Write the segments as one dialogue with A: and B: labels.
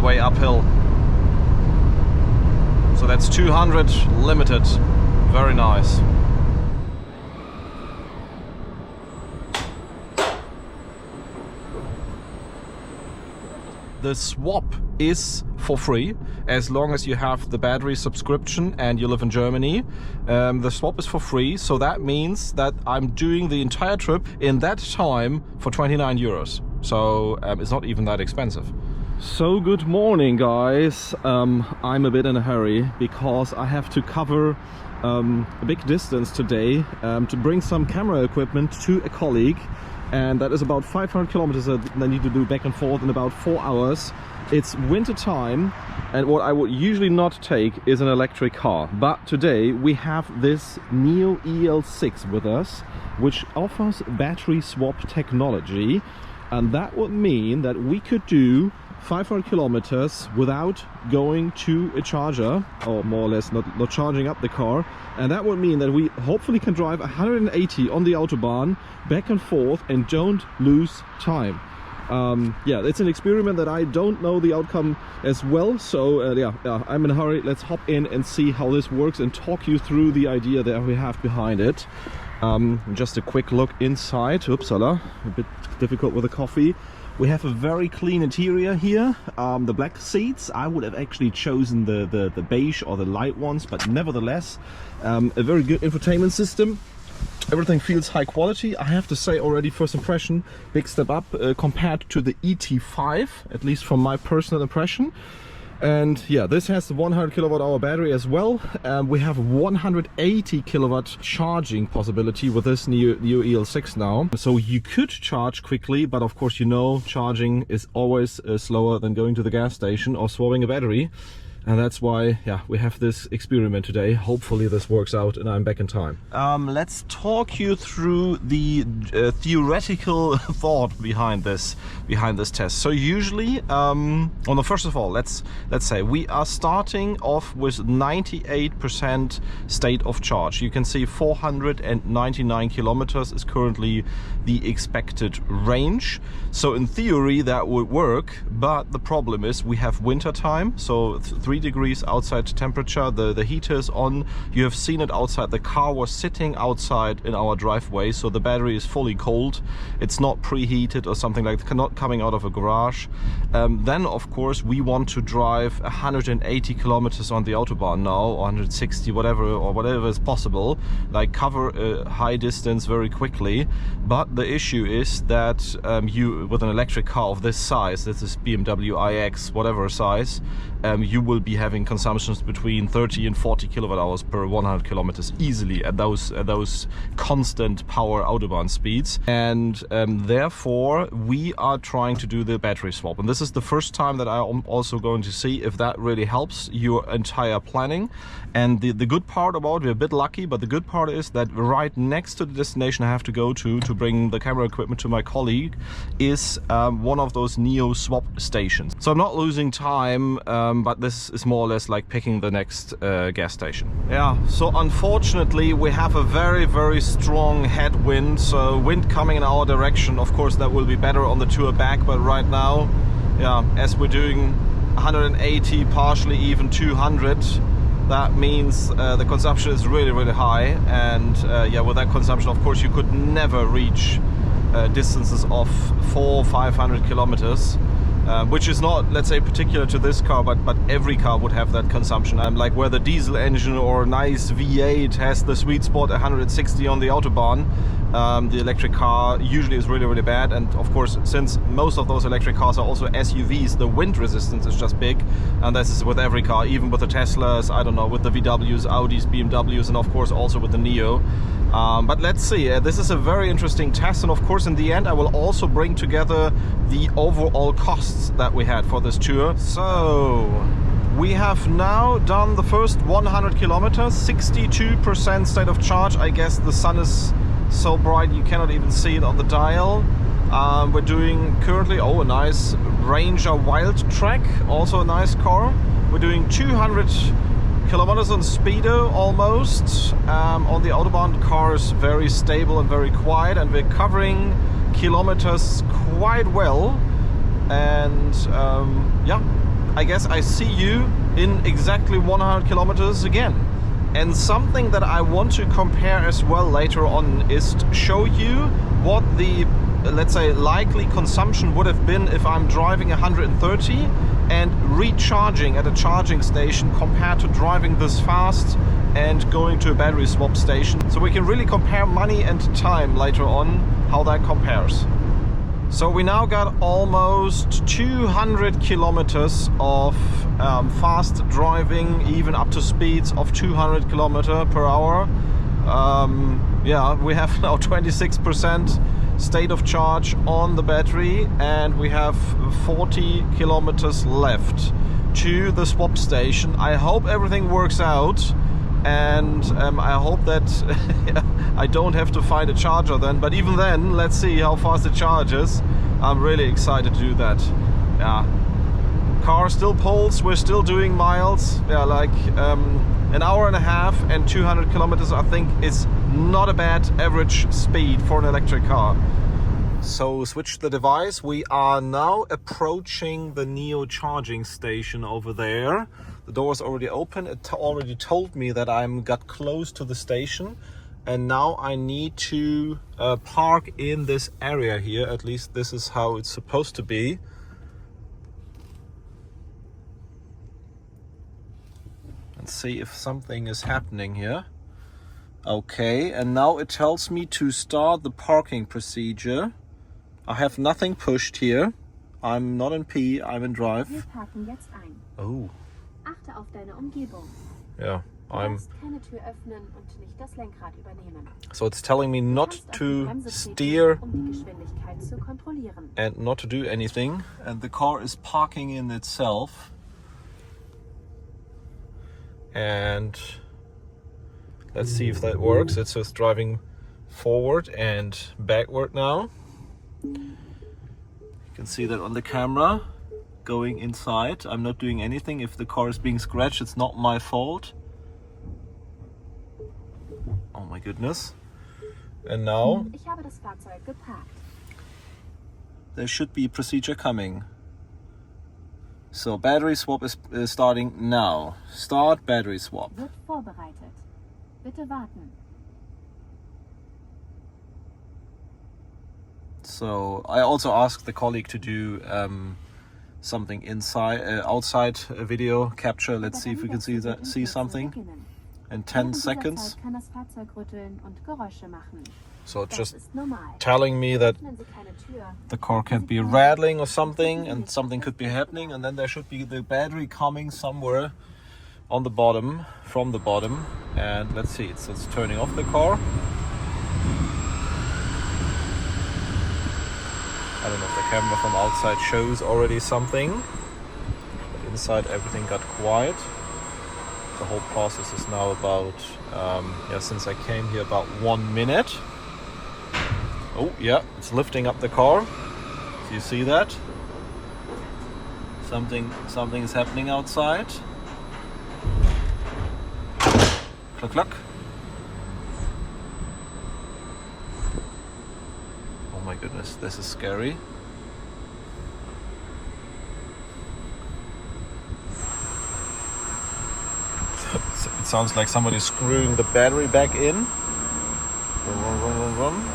A: way uphill. So that's 200 limited. Very nice. The swap is for free as long as you have the battery subscription and you live in Germany. The swap is for free, so that means that I'm doing the entire trip in that time for 29 euros. So it's not even that expensive. So good morning, guys. I'm a bit in a hurry because I have to cover a big distance today to bring some camera equipment to a colleague. And that is about 500 kilometers that I need to do back and forth in about 4 hours. It's winter time, and what I would usually not take is an electric car. But today we have this NIO EL6 with us, which offers battery swap technology. And that would mean that we could do 500 kilometers without going to a charger, or more or less not charging up the car. And that would mean that we hopefully can drive 180 on the Autobahn back and forth and don't lose time. Yeah, it's an experiment that I don't know the outcome as well, so yeah, I'm in a hurry. Let's hop in and see how this works and talk you through the idea that we have behind it. Just a quick look inside. Upsala, a bit difficult with the coffee. We have a very clean interior here. The black seats, I would have actually chosen the beige or the light ones, but nevertheless, a very good infotainment system. Everything feels high quality. I have to say already, first impression, big step up compared to the ET5, at least from my personal impression. And yeah, this has the 100 kilowatt hour battery as well. We have 180 kilowatt charging possibility with this NIO EL6 now. So you could charge quickly, but of course, you know, charging is always slower than going to the gas station or swapping a battery. And that's why, yeah, we have this experiment today. Hopefully this works out and I'm back in time. Let's talk you through the theoretical thought behind this test. So usually, first of all, let's say we are starting off with 98% state of charge. You can see 499 kilometers is currently the expected range. So in theory that would work, but the problem is we have winter time, so 3 degrees outside temperature, the heater is on. You have seen it outside. The car was sitting outside in our driveway, so the battery is fully cold. It's not preheated or something like that, not coming out of a garage. Then of course we want to drive 180 kilometers on the Autobahn now, or 160, whatever is possible, like cover a high distance very quickly. But the issue is that you, with an electric car of this size, this is BMW iX, whatever size, you will be having consumptions between 30 and 40 kilowatt hours per 100 kilometers easily at those constant power Autobahn speeds. And therefore we are trying to do the battery swap, and this is the first time that I'm also going to see if that really helps your entire planning. And the good part about, we're a bit lucky, but the good part is that right next to the destination I have to go to bring the camera equipment to my colleague is one of those NIO swap stations. So I'm not losing time, but this is more or less like picking the next gas station. Yeah, so unfortunately we have a very, very strong headwind, so wind coming in our direction. Of course that will be better on the tour back, but right now, yeah, as we're doing 180, partially even 200, that means the consumption is really, really high. And yeah, with that consumption, of course, you could never reach distances of 400-500 kilometers. Which is not, let's say, particular to this car, but every car would have that consumption. Like where the diesel engine or a nice V8 has the sweet spot 160 on the Autobahn, the electric car usually is really, really bad. And of course, since most of those electric cars are also SUVs, the wind resistance is just big. And this is with every car, even with the Teslas, I don't know, with the VWs, Audis, BMWs, and of course also with the NIO. But let's see, this is a very interesting test, and of course in the end I will also bring together the overall costs that we had for this tour. So we have now done the first 100 kilometers, 62% state of charge. I guess the sun is so bright you cannot even see it on the dial. We're doing currently, a nice Ranger Wild Track, also a nice car. We're doing 200 kilometers on speedo almost. On the Autobahn, the car is very stable and very quiet, and we're covering kilometers quite well. and yeah, I guess I see you in exactly 100 kilometers again. And something that I want to compare as well later on is to show you what the, let's say, likely consumption would have been if I'm driving 130 and recharging at a charging station compared to driving this fast and going to a battery swap station. So we can really compare money and time later on, how that compares. So we now got almost 200 kilometers of fast driving, even up to speeds of 200 kilometers per hour. Yeah, we have now 26% state of charge on the battery, and we have 40 kilometers left to the swap station. I hope everything works out, and I hope that I don't have to find a charger then, but even then, let's see how fast it charges. I'm really excited to do that. Yeah, car still pulls, we're still doing miles. Yeah, like an hour and a half and 200 kilometers, I think, is not a bad average speed for an electric car. So switch the device. We are now approaching the NIO charging station over there. The door is already open. It already told me that I'm got close to the station, and now I need to park in this area here. At least this is how it's supposed to be. And see if something is happening here. Okay, and now it tells me to start the parking procedure. I have nothing pushed here. I'm not in P, I'm in drive.
B: Wir parken jetzt ein.
A: Oh.
B: Achte auf deine Umgebung.
A: Yeah,
B: Du darfst keine Tür öffnen und nicht das Lenkrad übernehmen.
A: So it's telling me not
B: Du kannst auf die
A: to
B: Bremse
A: steer
B: treten, um die Geschwindigkeit zu kontrollieren.
A: and not to do anything. And the car is parking in itself. And let's see if that works. It's just driving forward and backward now. You can see that on the camera. Going inside. I'm not doing anything. If the car is being scratched, it's not my fault. Oh my goodness. And now
B: Ich habe das Fahrzeug geparkt.
A: there should be a procedure coming. So battery swap is starting now. Start battery swap.
B: Wird vorbereitet. Bitte warten.
A: So I also asked the colleague to do something outside a video capture. Let's see if we can see something in 10 seconds.
B: Kann das Fahrzeug rütteln und Geräusche machen.
A: So it's just
B: Das ist normal.
A: telling me that
B: Öffnen Sie keine Tür.
A: the car can be rattling or something, and something could be happening, and then there should be the battery coming somewhere on the bottom, from the bottom. And let's see, it's turning off the car. I don't know if the camera from outside shows already something, but inside everything got quiet. The whole process is now about, since I came here, about 1 minute. Oh yeah, it's lifting up the car. Do you see that? Something is happening outside. Cluck cluck. Oh my goodness, this is scary. It sounds like somebody's screwing the battery back in. Vroom, vroom, vroom, vroom, vroom.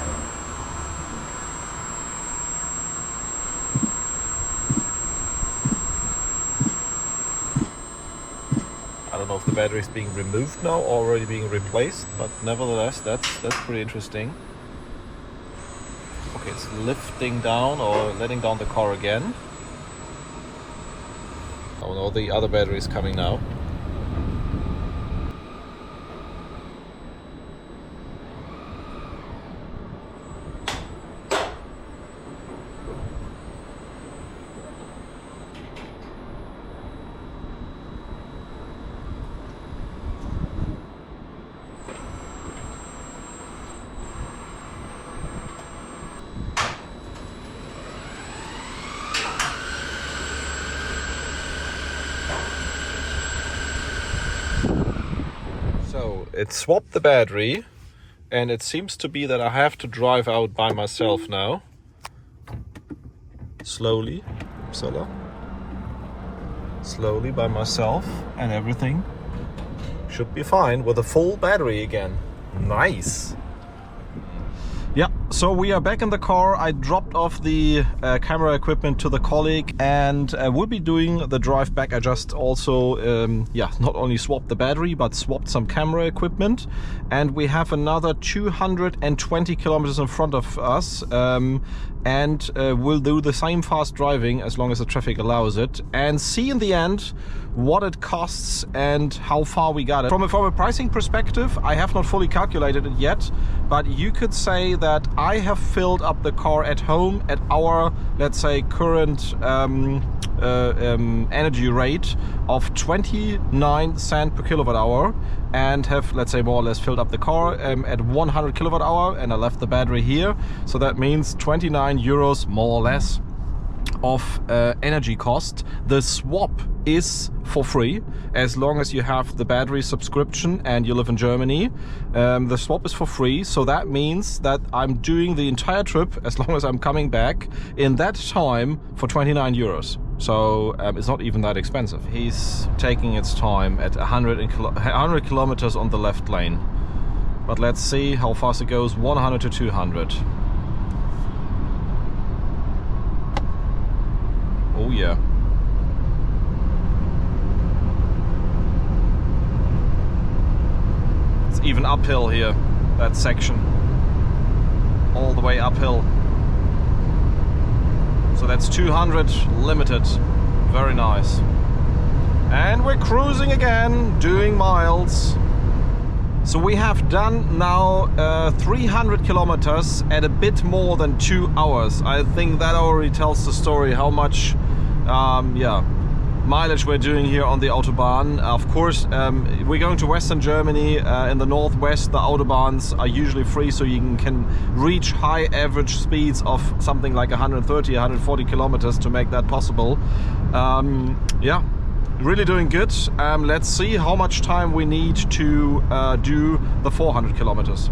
A: I don't know if the battery is being removed now or already being replaced, but nevertheless, that's pretty interesting. Okay, it's lifting down or letting down the car again. Oh no, the other battery is coming now. So it swapped the battery, and it seems to be that I have to drive out by myself now. Slowly. Upsala. Slowly by myself, and everything should be fine with a full battery again. Nice. Yeah, so we are back in the car. I dropped off the camera equipment to the colleague, and we'll be doing the drive back. I just also, not only swapped the battery, but swapped some camera equipment. And we have another 220 kilometers in front of us. And we'll do the same fast driving as long as the traffic allows it, and see in the end what it costs and how far we got it. From a pricing perspective, I have not fully calculated it yet, but you could say that I have filled up the car at home at our, let's say, current energy rate of 29 cents per kilowatt hour, and have, let's say, more or less filled up the car at 100 kilowatt hour, and I left the battery here. So that means 29 euros more or less of energy cost. The swap is for free as long as you have the battery subscription and you live in Germany. The swap is for free, so that means that I'm doing the entire trip as long as I'm coming back in that time for 29 euros. So it's not even that expensive. He's taking its time at 100 kilometers on the left lane. But let's see how fast it goes. 100 to 200. Oh yeah. It's even uphill here, that section. All the way uphill. So that's 200 limited. Very nice. And we're cruising again, doing miles. So we have done now 300 kilometers at a bit more than 2 hours. I think that already tells the story how much mileage we're doing here on the Autobahn. Of course, we're going to Western Germany. In the northwest, the Autobahns are usually free, so you can reach high average speeds of something like 130, 140 kilometers to make that possible. Really doing good. Let's see how much time we need to do the 400 kilometers.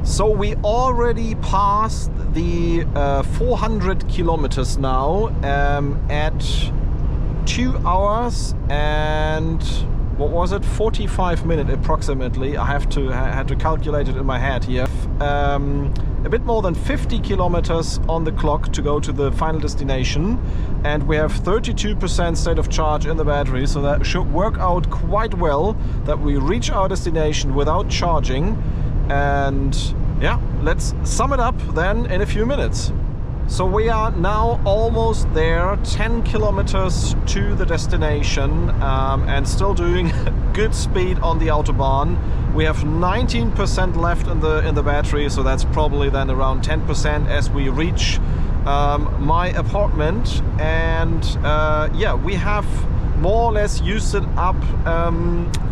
A: So we already passed the 400 kilometers now at 2 hours and what was it, 45 minutes approximately. I had to calculate it in my head here. A bit more than 50 kilometers on the clock to go to the final destination, and we have 32% state of charge in the battery, so that should work out quite well that we reach our destination without charging. And yeah, let's sum it up then in a few minutes. So we are now almost there, 10 kilometers to the destination, and still doing good speed on the Autobahn. We have 19% left in the battery, so that's probably then around 10% as we reach my apartment. And we have more or less used it up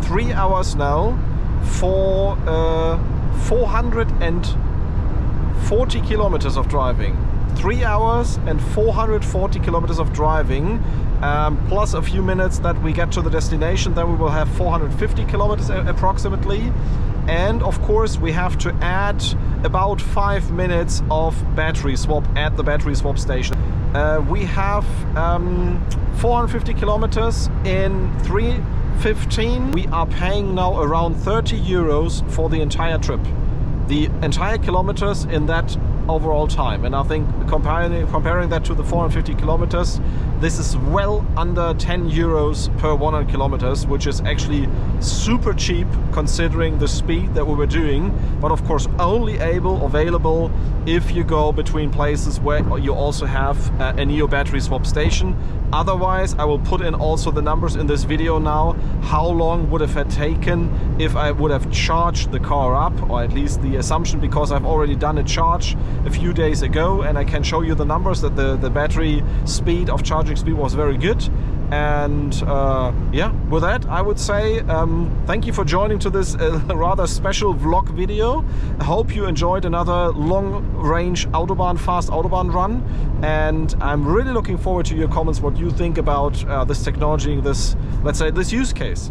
A: 3 hours now for 440 kilometers of driving. 3 hours and 440 kilometers of driving, plus a few minutes that we get to the destination. Then we will have 450 kilometers approximately. And of course we have to add about 5 minutes of battery swap at the battery swap station. We have 450 kilometers in 3:15. We are paying now around 30 euros for the entire trip. The entire kilometers in that overall time. And I think comparing that to the 450 kilometers, this is well under 10 euros per 100 kilometers, which is actually super cheap considering the speed that we were doing, but of course only available if you go between places where you also have a NIO battery swap station. Otherwise, I will put in also the numbers in this video now, how long would it have taken if I would have charged the car up, or at least the assumption, because I've already done a charge a few days ago, and I can show you the numbers that the battery speed of charging speed was very good. And with that, I would say thank you for joining to this rather special vlog video. I hope you enjoyed another long-range fast Autobahn run, and I'm really looking forward to your comments, what you think about this technology, this, let's say, this use case.